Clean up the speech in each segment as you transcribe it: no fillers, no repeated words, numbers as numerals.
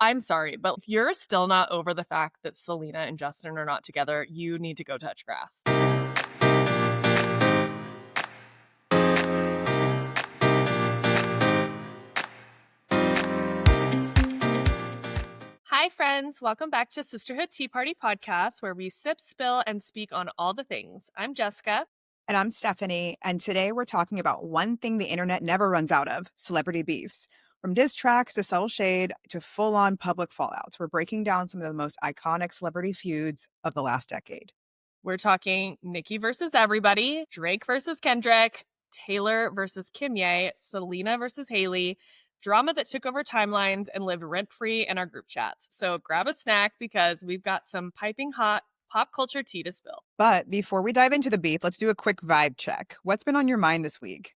I'm sorry, but if you're still not over the fact that Selena and Justin are not together, you need to go touch grass. Hi, friends. Welcome back to Sisterhood Tea Party Podcast, where we sip, spill, and speak on all the things. I'm Jessica. And I'm Stephanie, and today we're talking about one thing the internet never runs out of: celebrity beefs. From diss tracks to subtle shade to full-on public fallouts, we're breaking down some of the most iconic celebrity feuds of the last decade. We're talking Nicki versus everybody, Drake versus Kendrick, Taylor versus Kanye, Selena versus Hailey, drama that took over timelines and lived rent-free in our group chats. So grab a snack because we've got some piping hot pop culture tea to spill. But before we dive into the beef, let's do a quick vibe check. What's been on your mind this week?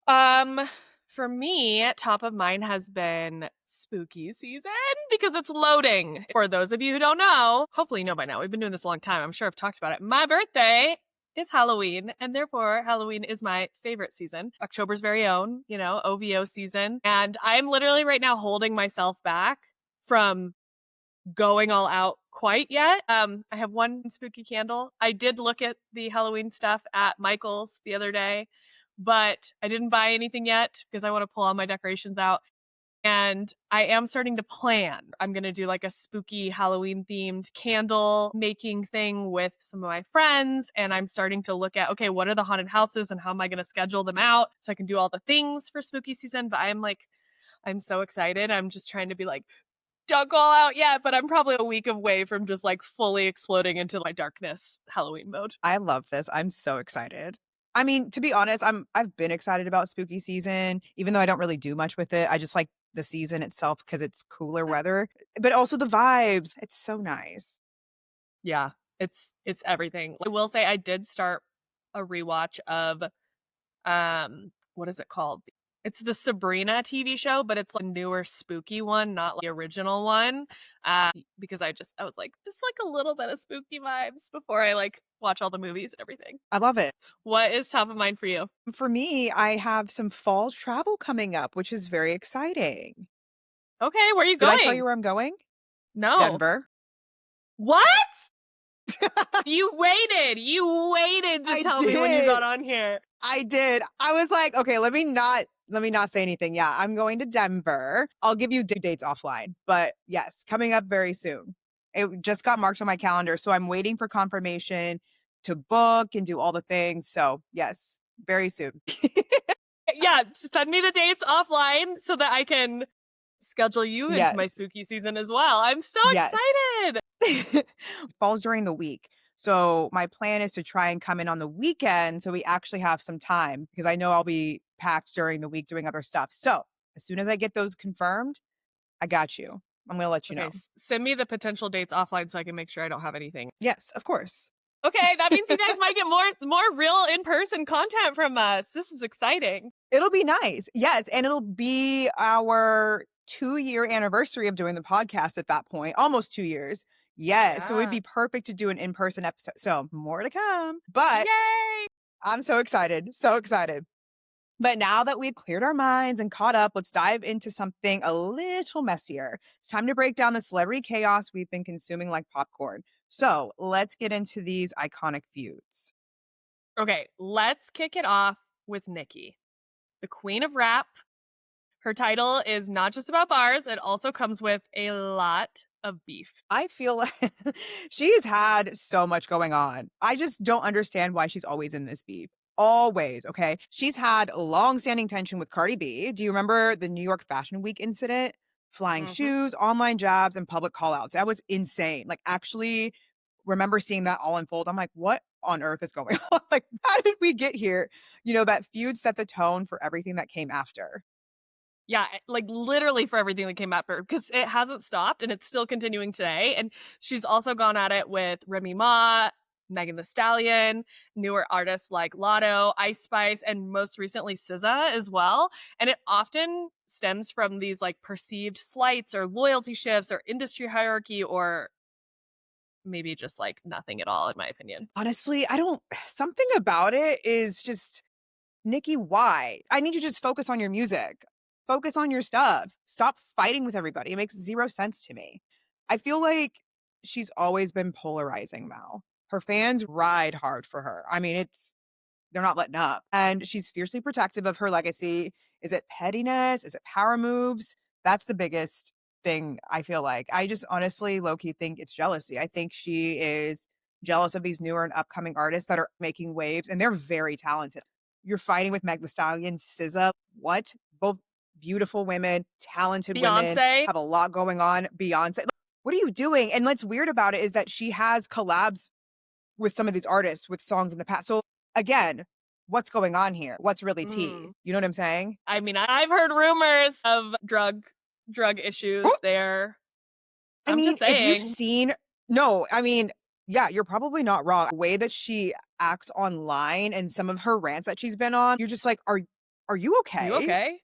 For me, top of mind has been spooky season because it's loading. For those of you who don't know, hopefully you know by now, we've been doing this a long time. I'm sure I've talked about it. My birthday is Halloween, and therefore Halloween is my favorite season. October's very own, OVO season. And I'm literally right now holding myself back from going all out quite yet. I have one spooky candle. I did look at the Halloween stuff at Michael's the other day, but I didn't buy anything yet because I want to pull all my decorations out. And I am starting to plan. I'm going to do like a spooky Halloween themed candle making thing with some of my friends. And I'm starting to look at, okay, what are the haunted houses and how am I going to schedule them out so I can do all the things for spooky season? But I'm so excited. I'm just trying to be like, don't go all out yet, but I'm probably a week away from just like fully exploding into my darkness Halloween mode. I love this. I'm so excited. I mean, to be honest, I've been excited about spooky season, even though I don't really do much with it. I just like the season itself because it's cooler weather, but also the vibes. It's so nice. Yeah, it's everything. I will say I did start a rewatch of what is it called? It's the Sabrina TV show, but it's like a newer spooky one, not like the original one. Because I was like, it's like a little bit of spooky vibes before I like watch all the movies and everything. I love it. What is top of mind for you? For me, I have some fall travel coming up, which is very exciting. Okay, where are you Did going? I tell you where I'm going? No. Denver. What? You waited to tell me when you got on here. I did. I was like, okay, let me not say anything. Yeah, I'm going to Denver. I'll give you dates offline. But yes, coming up very soon. It just got marked on my calendar. So I'm waiting for confirmation to book and do all the things. So yes, very soon. Yeah, send me the dates offline so that I can schedule you into my spooky season as well. I'm so excited. Falls during the week. So my plan is to try and come in on the weekend so we actually have some time because I know I'll be packed during the week doing other stuff. So as soon as I get those confirmed, I got you. I'm going to let you know. Send me the potential dates offline so I can make sure I don't have anything. Yes, of course. Okay, that means you guys might get more real in-person content from us. This is exciting. It'll be nice. Yes, and it'll be our 2-year anniversary of doing the podcast at that point. Almost 2 years. Yes, yeah. So it'd be perfect to do an in-person episode. So more to come. But yay! I'm so excited. So excited. But now that we've cleared our minds and caught up, let's dive into something a little messier. It's time to break down the celebrity chaos we've been consuming like popcorn. So let's get into these iconic feuds. Okay, let's kick it off with Nicki, the queen of rap. Her title is not just about bars. It also comes with a lot of beef. I feel like she's had so much going on. I just don't understand why she's always in this beef. Always, okay? She's had long-standing tension with Cardi B. Do you remember the New York Fashion Week incident? Flying shoes, online jabs, and public callouts. That was insane. Like, actually remember seeing that all unfold. I'm like, what on earth is going on? Like, how did we get here? That feud set the tone for everything that came after. Yeah, like literally for everything that came after, because it hasn't stopped and it's still continuing today. And she's also gone at it with Remy Ma, Megan Thee Stallion, newer artists like Lotto, Ice Spice, and most recently SZA as well. And it often stems from these like perceived slights or loyalty shifts or industry hierarchy or maybe just like nothing at all, in my opinion. Honestly, something about it is just, Nicki, why? I need you to just focus on your music. Focus on your stuff. Stop fighting with everybody. It makes zero sense to me. I feel like she's always been polarizing though. Her fans ride hard for her. I mean, they're not letting up. And she's fiercely protective of her legacy. Is it pettiness? Is it power moves? That's the biggest thing I feel like. I just honestly low key think it's jealousy. I think she is jealous of these newer and upcoming artists that are making waves and they're very talented. You're fighting with Meg Thee Stallion, SZA. What? Both beautiful women, talented women, Beyonce. have a lot going on. Beyonce. What are you doing? And what's weird about it is that she has collabs with some of these artists with songs in the past. So again, what's going on here? What's really tea? You know what I'm saying? I mean, I've heard rumors of drug issues there. I I'm mean, just if you've saying. seen, no, I mean, yeah, you're probably not wrong. The way that she acts online and some of her rants that she's been on, you're just like, are you okay? You okay?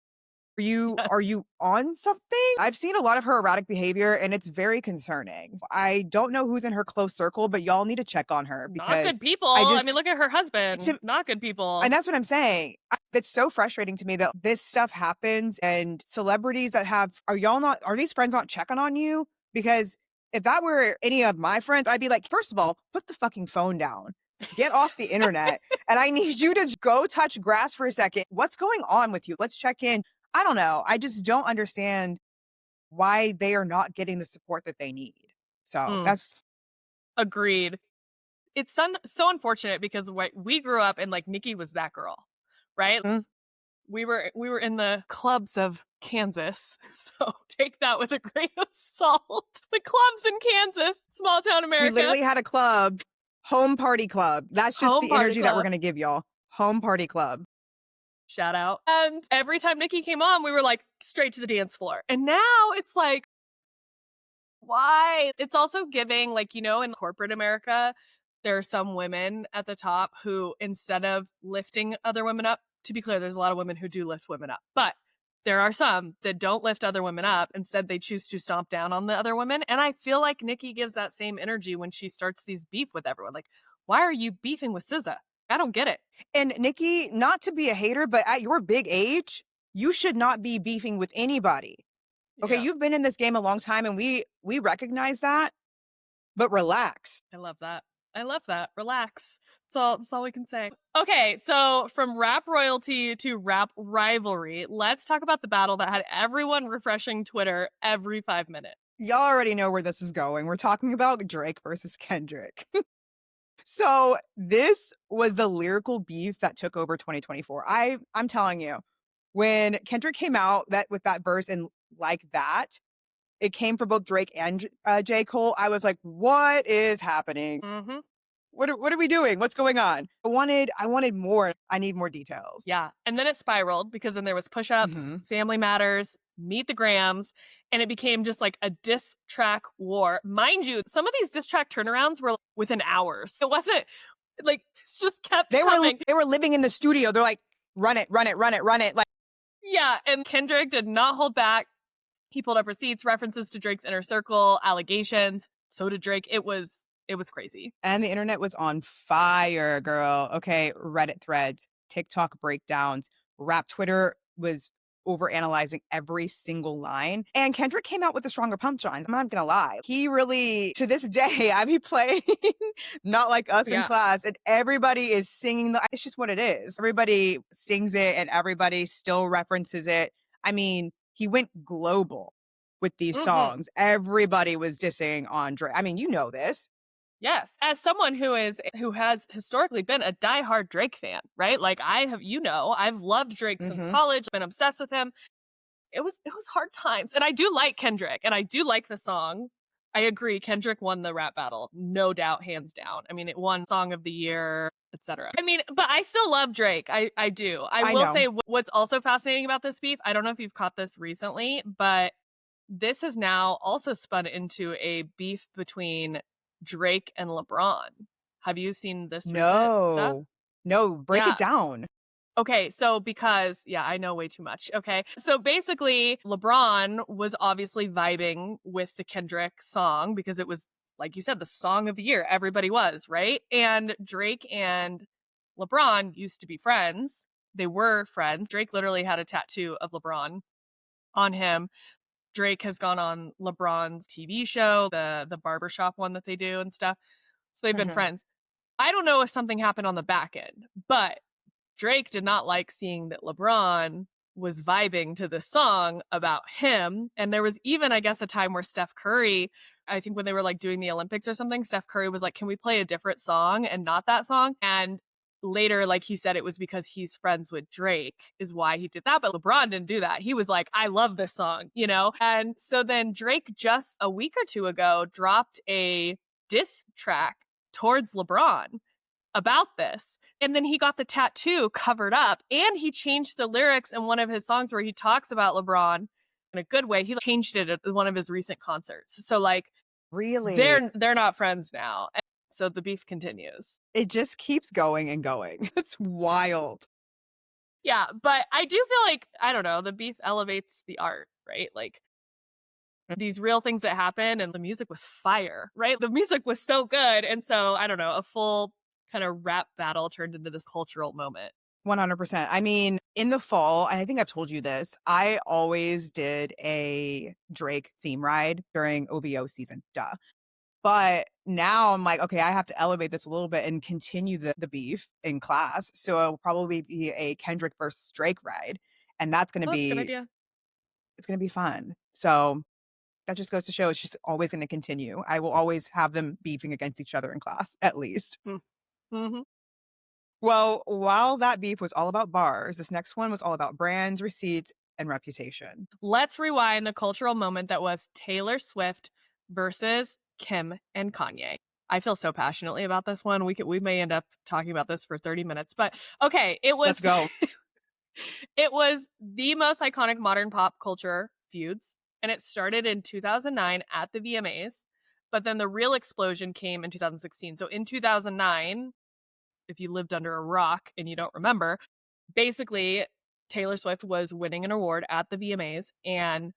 Are Yes. you on something? I've seen a lot of her erratic behavior and it's very concerning. I don't know who's in her close circle, but y'all need to check on her Not because good people. I mean, look at her husband. to- Not good people. and that's what I'm saying. It's so frustrating to me that this stuff happens and celebrities that are these friends not checking on you? Because if that were any of my friends, I'd be like, first of all, put the fucking phone down. Get off the internet. And I need you to go touch grass for a second. What's going on with you? Let's check in. I don't know. I just don't understand why they are not getting the support that they need. So that's Agreed. It's so unfortunate because we grew up and like Nicki was that girl, right? We were in the clubs of Kansas, so take that with a grain of salt. The clubs in Kansas, small town America. We literally had a club, home party club. That's just the energy that we're gonna give y'all. Home party club. Shout out. And every time Nicki came on, we were like straight to the dance floor. And now it's like, why? It's also giving, like, in corporate America, there are some women at the top who, instead of lifting other women up, to be clear, there's a lot of women who do lift women up, but there are some that don't lift other women up. Instead, they choose to stomp down on the other women. And I feel like Nicki gives that same energy when she starts these beef with everyone. Like, why are you beefing with SZA? I don't get it. And Nicki, not to be a hater, but at your big age, you should not be beefing with anybody. Okay, you've been in this game a long time and we recognize that, but relax. I love that. Relax. That's all we can say. Okay, so from rap royalty to rap rivalry, let's talk about the battle that had everyone refreshing Twitter every 5 minutes. Y'all already know where this is going. We're talking about Drake versus Kendrick. So this was the lyrical beef that took over 2024. I'm telling you, when Kendrick came out with that verse and like that, it came for both Drake and J. Cole. I was like, what is happening? What are we doing? What's going on? I wanted more. I need more details. Yeah. And then it spiraled because then there was push-ups, Family Matters, Meet the Grams, and it became just like a diss track war. Mind you, some of these diss track turnarounds were within hours. It wasn't like it's just kept coming. They were living in the studio. They're like, run it. Like, yeah. And Kendrick did not hold back. He pulled up receipts, references to Drake's inner circle, allegations. So did Drake. It was crazy. And the internet was on fire, girl. Okay, Reddit threads, TikTok breakdowns, rap Twitter was overanalyzing every single line. And Kendrick came out with the stronger punchlines. I'm not gonna lie. He really, to this day, I be playing Not Like Us in class, and everybody is singing. It's just what it is. Everybody sings it and everybody still references it. I mean, he went global with these songs. Everybody was dissing on Drake. I mean, you know this. Yes. As someone who has historically been a diehard Drake fan, right? Like I've loved Drake since college, been obsessed with him. It was hard times. And I do like Kendrick and I do like the song. I agree. Kendrick won the rap battle. No doubt, hands down. I mean, it won Song of the Year, etc. I mean, but I still love Drake. I do. I will say what's also fascinating about this beef, I don't know if you've caught this recently, but this has now also spun into a beef between Drake and LeBron. Have you seen this stuff? No, break it down. Okay, so because, I know way too much. Okay, so basically LeBron was obviously vibing with the Kendrick song because it was, like you said, the song of the year. Everybody was, right? And Drake and LeBron used to be friends. They were friends. Drake literally had a tattoo of LeBron on him. Drake has gone on LeBron's TV show, the barbershop one that they do and stuff. So they've been friends. I don't know if something happened on the back end, but Drake did not like seeing that LeBron was vibing to this song about him. And there was even, I guess, a time where Steph Curry, I think when they were like doing the Olympics or something, Steph Curry was like, can we play a different song and not that song? And later, like he said, it was because he's friends with Drake is why he did that. But LeBron didn't do that. He was like, I love this song, you know? And so then Drake just a week or two ago dropped a diss track towards LeBron about this. And then he got the tattoo covered up and he changed the lyrics in one of his songs where he talks about LeBron in a good way. He changed it at one of his recent concerts. So like Really? they're not friends now. And so the beef continues. It just keeps going and going. It's wild. Yeah, but I do feel like, I don't know, the beef elevates the art, right? Like these real things that happen and the music was fire, right? The music was so good. And so, I don't know, a full kind of rap battle turned into this cultural moment. 100%. I mean, in the fall, and I think I've told you this, I always did a Drake theme ride during OVO season. Duh. But now I'm like, okay, I have to elevate this a little bit and continue the beef in class. So it'll probably be a Kendrick versus Drake ride. And that's going to That's a good be, idea. it's going to be fun. So that just goes to show it's just always going to continue. I will always have them beefing against each other in class, at least. Mm-hmm. Well, while that beef was all about bars, this next one was all about brands, receipts, and reputation. Let's rewind the cultural moment that was Taylor Swift versus Kim and Kanye. I feel so passionately about this one. We may end up talking about this for 30 minutes, but okay, it was Let's go. it was the most iconic modern pop culture feuds, and it started in 2009 at the VMAs, but then the real explosion came in 2016. So in 2009, if you lived under a rock and you don't remember, basically Taylor Swift was winning an award at the VMAs, and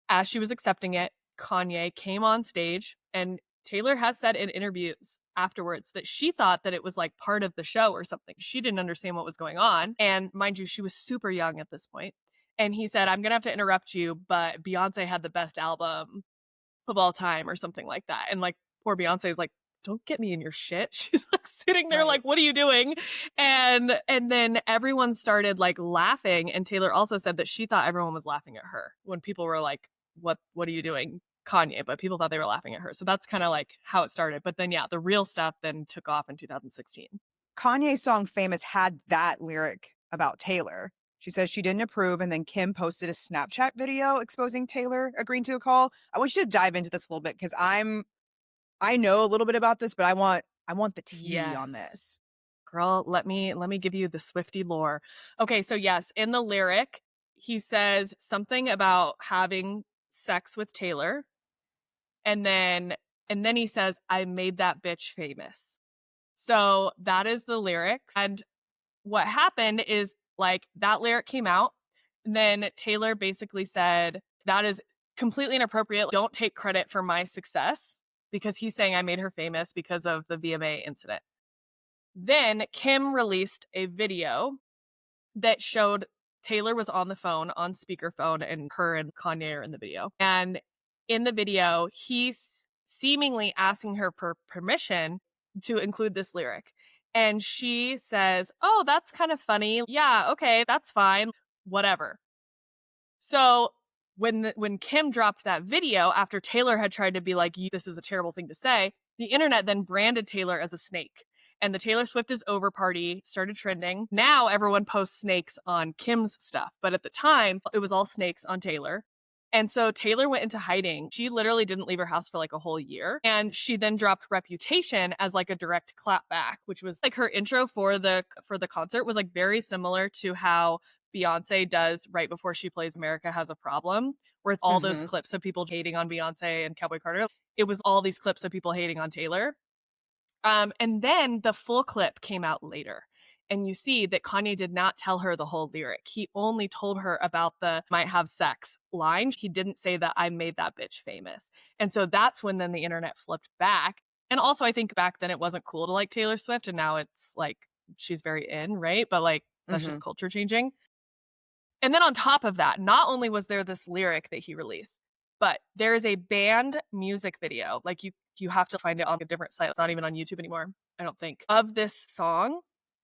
as she was accepting it, Kanye came on stage, and Taylor has said in interviews afterwards that she thought that it was like part of the show or something. She didn't understand what was going on. And mind you, she was super young at this point. And he said, I'm going to have to interrupt you, but Beyonce had the best album of all time or something like that. And like poor Beyonce is like, don't get me in your shit. She's like sitting there like, what are you doing? And then everyone started like laughing. And Taylor also said that she thought everyone was laughing at her when people were like, what are you doing, Kanye? But people thought they were laughing at her. So that's kind of like how it started. But then, yeah, the real stuff then took off in 2016. Kanye's song Famous had that lyric about Taylor. She says she didn't approve, and then Kim posted a Snapchat video exposing Taylor agreeing to a call. I want you to dive into this a little bit because I know a little bit about this, but I want the tea on this. Girl, let me give you the Swiftie lore. Okay, so yes, in the lyric, he says something about having sex with Taylor. And then he says, I made that bitch famous. So that is the lyrics. And what happened is like that lyric came out. And then Taylor basically said, that is completely inappropriate. Don't take credit for my success, because he's saying I made her famous because of the VMA incident. Then Kim released a video that showed Taylor was on the phone, on speakerphone, and her and Kanye are in the video. And in the video, he's seemingly asking her for permission to include this lyric. And she says, oh, that's kind of funny. Yeah, okay, that's fine. Whatever. So when Kim dropped that video after Taylor had tried to be like, this is a terrible thing to say, the internet then branded Taylor as a snake. And the Taylor Swift is over party started trending. Now everyone posts snakes on Kim's stuff. But at the time, it was all snakes on Taylor. And so Taylor went into hiding. She literally didn't leave her house for like a whole year. And she then dropped Reputation as like a direct clapback, which was like her intro for the concert was like very similar to how Beyonce does right before she plays America Has a Problem, with all those clips of people hating on Beyonce and Cowboy Carter. It was all these clips of people hating on Taylor. And then the full clip came out later. And you see that Kanye did not tell her the whole lyric. He only told her about the might have sex line. He didn't say that I made that bitch famous. And so that's when then the internet flipped back. And also I think back then it wasn't cool to like Taylor Swift. And now it's like, she's very in, right? But like, that's just culture changing. And then on top of that, not only was there this lyric that he released, but there is a banned music video. Like you have to find it on a different site. It's not even on YouTube anymore, I don't think, of this song.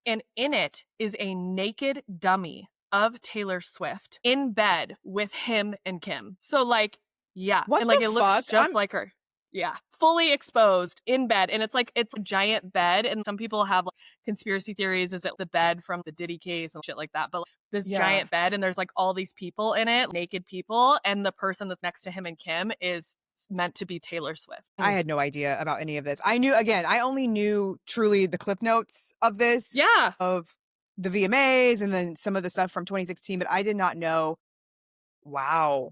And in it is a naked dummy of Taylor Swift in bed with him and Kim. So like, yeah. What and like the it looks fuck? just like her. Yeah. Fully exposed in bed. And it's a giant bed. And some people have like conspiracy theories. Is it the bed from the Diddy case and shit like that? But like, this giant bed, and there's like all these people in it, naked people. And the person that's next to him and Kim is meant to be Taylor Swift. I had no idea about any of this. I only knew truly the clip notes of this. Yeah. Of the VMAs and then some of the stuff from 2016, but I did not know. Wow.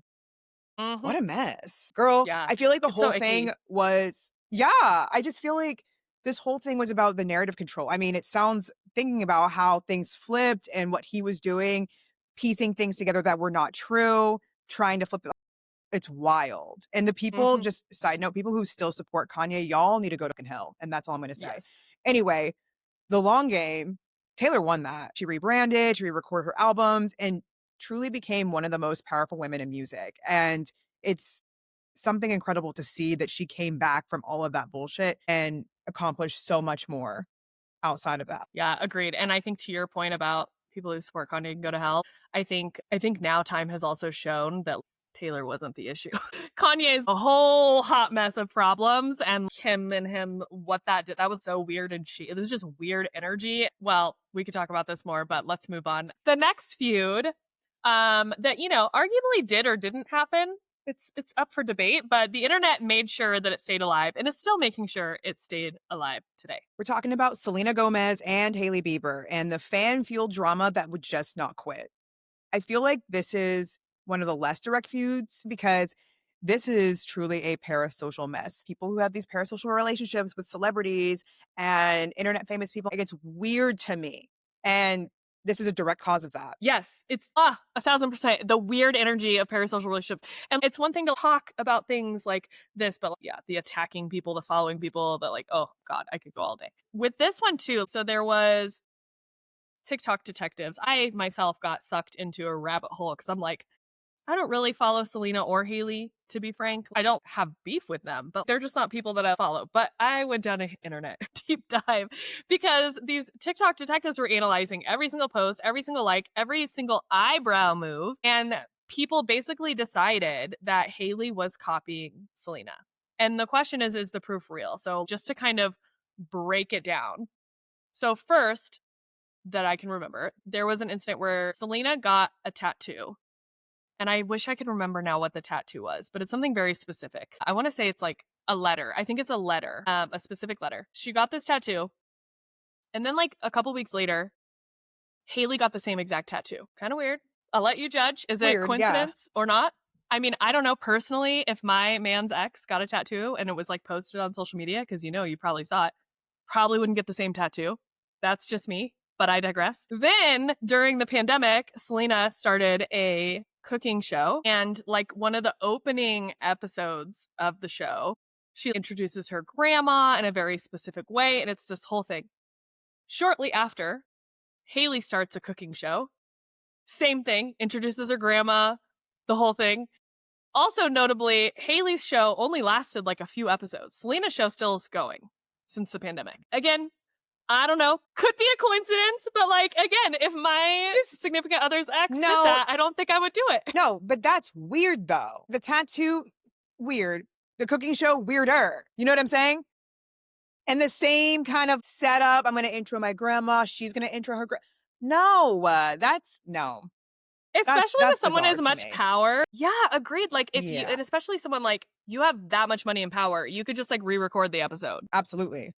Mm-hmm. What a mess. Girl, Yeah. I feel like the It's whole so thing icky. was, I just feel like this whole thing was about the narrative control. I mean, it sounds, thinking about how things flipped and what he was doing, piecing things together that were not true, trying to flip it. It's wild. And the people, just side note, people who still support Kanye, y'all need to go to fucking hell. And that's all I'm going to say. Yes. Anyway, the long game, Taylor won that. She rebranded, she re-recorded her albums, and truly became one of the most powerful women in music. And it's something incredible to see that she came back from all of that bullshit and accomplished so much more outside of that. Yeah, agreed. And I think to your point about people who support Kanye can go to hell, I think now time has also shown that Taylor wasn't the issue. Kanye is a whole hot mess of problems, and Kim and him, what that did, that was so weird. And it was just weird energy. Well, we could talk about this more, but let's move on. The next feud, that, arguably did or didn't happen. It's up for debate, but the internet made sure that it stayed alive and is still making sure it stayed alive today. We're talking about Selena Gomez and Hailey Bieber and the fan-fueled drama that would just not quit. I feel like this is one of the less direct feuds because this is truly a parasocial mess. People who have these parasocial relationships with celebrities and internet famous people, it gets weird to me. And this is a direct cause of that. Yes, it's 1,000% the weird energy of parasocial relationships. And it's one thing to talk about things like this, but yeah, the attacking people, the following people, that like, oh God, I could go all day. With this one too, so there was TikTok detectives. I myself got sucked into a rabbit hole because I'm like, I don't really follow Selena or Hailey, to be frank. I don't have beef with them, but they're just not people that I follow. But I went down an internet deep dive because these TikTok detectives were analyzing every single post, every single like, every single eyebrow move. And people basically decided that Hailey was copying Selena. And the question is the proof real? So just to kind of break it down. So first, that I can remember, there was an incident where Selena got a tattoo. And I wish I could remember now what the tattoo was, but it's something very specific. I want to say it's like a letter. I think it's a letter, a specific letter. She got this tattoo. And then like a couple weeks later, Hailey got the same exact tattoo. Kind of weird. I'll let you judge. Is it coincidence or not? I mean, I don't know personally if my man's ex got a tattoo and it was like posted on social media, because you probably saw it, probably wouldn't get the same tattoo. That's just me, but I digress. Then during the pandemic, Selena started a cooking show, and like one of the opening episodes of the show, she introduces her grandma in a very specific way, and it's this whole thing. Shortly after, Hailey starts a cooking show. Same thing, introduces her grandma, the whole thing. Also notably, Hailey's show only lasted like a few episodes. Selena's show still is going since the pandemic. Again, I don't know. Could be a coincidence, but like, again, if my significant other's ex did that, I don't think I would do it. No, but that's weird though. The tattoo, weird. The cooking show, weirder. You know what I'm saying? And the same kind of setup. I'm going to intro my grandma. She's going to intro her. No, no. Especially that's with someone as much me. Power. Yeah, agreed. Like if you, and especially someone like you have that much money and power, you could just like re-record the episode. Absolutely.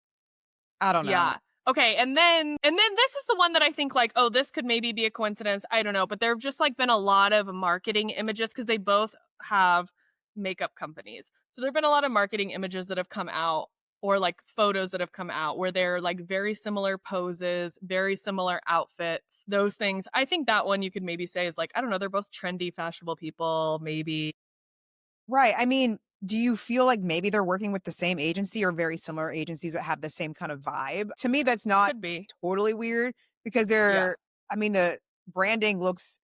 I don't know. Yeah. Okay, and then this is the one that I think like, oh, this could maybe be a coincidence. I don't know, but there have just like been a lot of marketing images because they both have makeup companies. So there have been a lot of marketing images that have come out, or like photos that have come out where they're like very similar poses, very similar outfits, those things. I think that one you could maybe say is like, I don't know, they're both trendy, fashionable people, maybe. Right. I mean, do you feel like maybe they're working with the same agency or very similar agencies that have the same kind of vibe? To me, that's not totally weird because I mean, the branding looks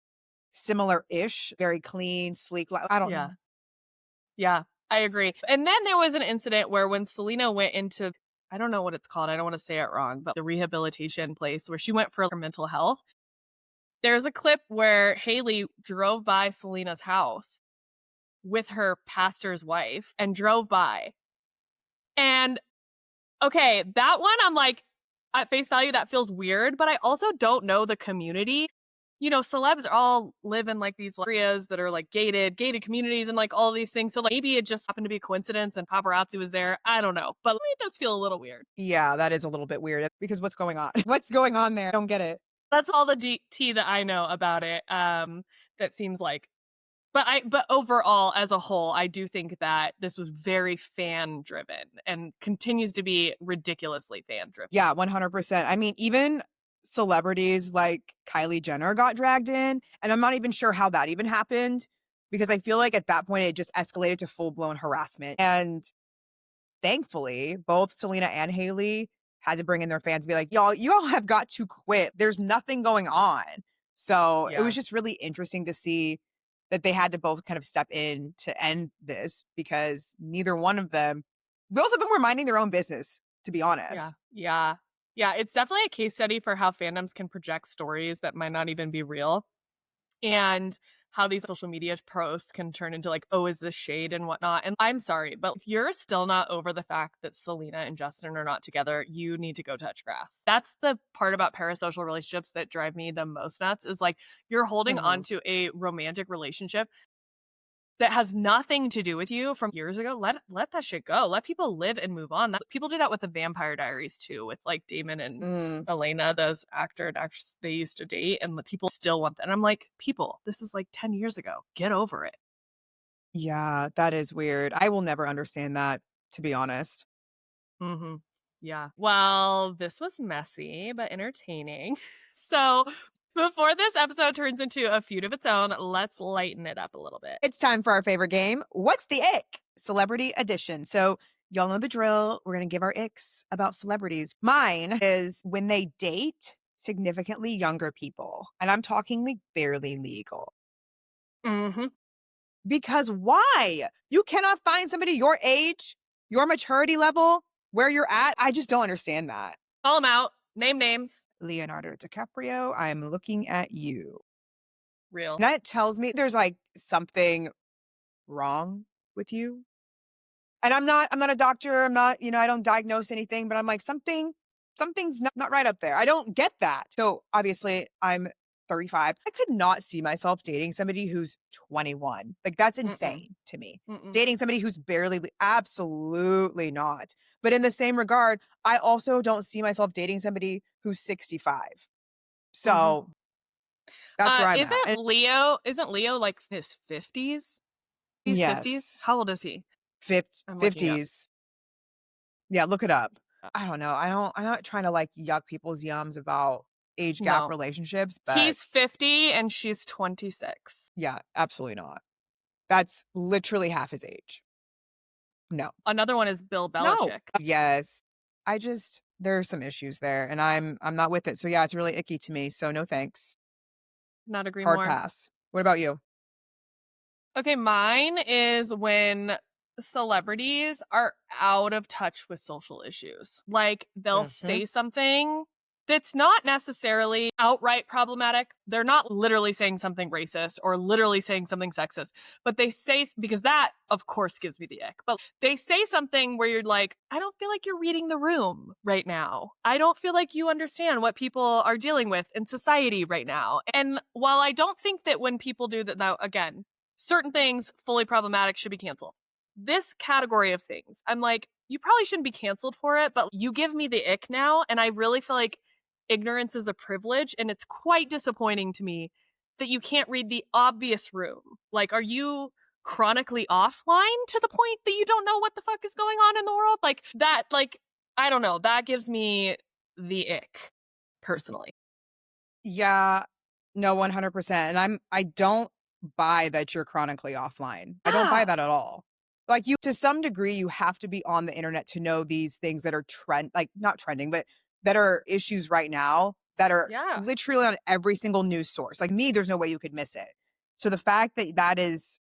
similar-ish, very clean, sleek. I don't know. Yeah, I agree. And then there was an incident where when Selena went into, I don't know what it's called, I don't want to say it wrong, but the rehabilitation place where she went for her mental health. There's a clip where Hailey drove by Selena's house with her pastor's wife and drove by. And okay, that one I'm like, at face value, that feels weird, but I also don't know the community. You know, celebs all live in like these areas that are like gated communities and like all these things. So like maybe it just happened to be a coincidence and paparazzi was there. I don't know. But it does feel a little weird. Yeah, that is a little bit weird because what's going on? What's going on there? I don't get it. That's all the tea that I know about it. That seems like. But overall, as a whole, I do think that this was very fan driven and continues to be ridiculously fan driven. Yeah, 100%. I mean, even celebrities like Kylie Jenner got dragged in, and I'm not even sure how that even happened because I feel like at that point it just escalated to full-blown harassment. And thankfully, both Selena and Hailey had to bring in their fans and be like, y'all, you all have got to quit. There's nothing going on. So it was just really interesting to see that they had to both kind of step in to end this because both of them were minding their own business, to be honest. Yeah. It's definitely a case study for how fandoms can project stories that might not even be real. And how these social media posts can turn into like, oh, is this shade and whatnot? And I'm sorry, but if you're still not over the fact that Selena and Justin are not together, you need to go touch grass. That's the part about parasocial relationships that drive me the most nuts is like you're holding on to a romantic relationship that has nothing to do with you from years ago. Let that shit go. Let people live and move on. People do that with the Vampire Diaries too, with like Damon and Elena, those actor and actress they used to date, and the people still want that. And I'm like, people, this is like 10 years ago. Get over it. Yeah, that is weird. I will never understand that, to be honest. Mm-hmm. Yeah. Well, this was messy, but entertaining. So before this episode turns into a feud of its own, let's lighten it up a little bit. It's time for our favorite game. What's the ick? Celebrity edition. So y'all know the drill. We're going to give our icks about celebrities. Mine is when they date significantly younger people. And I'm talking like barely legal. Mm-hmm. Because why? You cannot find somebody your age, your maturity level, where you're at. I just don't understand that. Call them out. Name names. Leonardo DiCaprio, I'm looking at you. Real. And that tells me there's like something wrong with you. And I'm not a doctor. I'm not, I don't diagnose anything, but I'm like, something's not right up there. I don't get that. So obviously I'm 35. I could not see myself dating somebody who's 21. Like that's insane to me. Dating somebody who's absolutely not. But in the same regard, I also don't see myself dating somebody who's 65. So that's where I'm at. Isn't Leo like his 50s? He's Yes. 50s? How old is he? 50s. Yeah, look it up. I don't know. I'm not trying to like yuck people's yums about age gap relationships, but he's 50 and she's 26. Yeah, absolutely not. That's literally half his age. No. Another one is Bill Belichick. No. Yes. There's some issues there and I'm not with it. So yeah, it's really icky to me. So no thanks. Not agree Hard more. pass. What about you? Okay, mine is when celebrities are out of touch with social issues. Like they'll say something that's not necessarily outright problematic. They're not literally saying something racist or literally saying something sexist, but they say, because that of course gives me the ick, but they say something where you're like, I don't feel like you're reading the room right now. I don't feel like you understand what people are dealing with in society right now. And while I don't think that when people do that, now again, certain things fully problematic should be canceled. This category of things, I'm like, you probably shouldn't be canceled for it, but you give me the ick now. And I really feel like ignorance is a privilege. And it's quite disappointing to me that you can't read the obvious room. Like, are you chronically offline to the point that you don't know what the fuck is going on in the world? Like that, I don't know. That gives me the ick personally. Yeah, no, 100%. And I don't buy that you're chronically offline. I don't buy that at all. Like to some degree, you have to be on the internet to know these things that are not trending, but that are issues right now that are literally on every single news source. Like me, there's no way you could miss it. So the fact that that is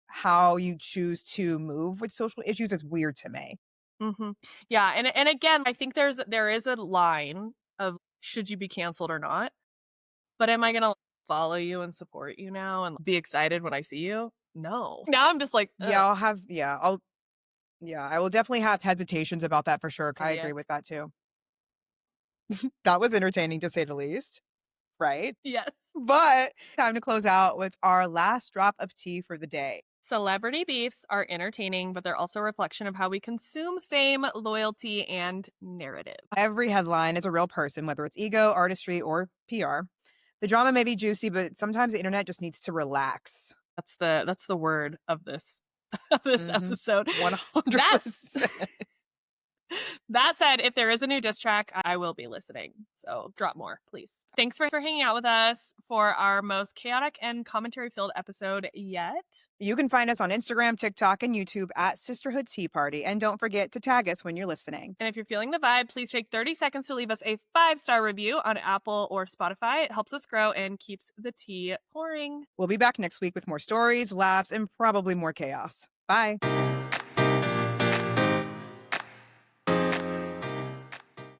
how you choose to move with social issues is weird to me. Mhm. Yeah, and again, I think there is a line of should you be canceled or not, but am I gonna follow you and support you now and be excited when I see you? No. Now I'm just like, Yeah, "Ugh, I will definitely have hesitations about that for sure. I yeah." agree with that too. That was entertaining to say the least, right? Yes. But time to close out with our last drop of tea for the day. Celebrity beefs are entertaining, but they're also a reflection of how we consume fame, loyalty, and narrative. Every headline is a real person, whether it's ego, artistry, or PR. The drama may be juicy, but sometimes the internet just needs to relax. That's the word of this of this Mhm. episode. That's 100%. that said, if there is a new diss track, I will be listening. So drop more, please. Thanks for hanging out with us for our most chaotic and commentary filled episode yet. You can find us on Instagram, TikTok, and YouTube at Sisterhood Tea Party. And don't forget to tag us when you're listening. And if you're feeling the vibe, please take 30 seconds to leave us a 5-star review on Apple or Spotify. It helps us grow and keeps the tea pouring. We'll be back next week with more stories, laughs, and probably more chaos. Bye.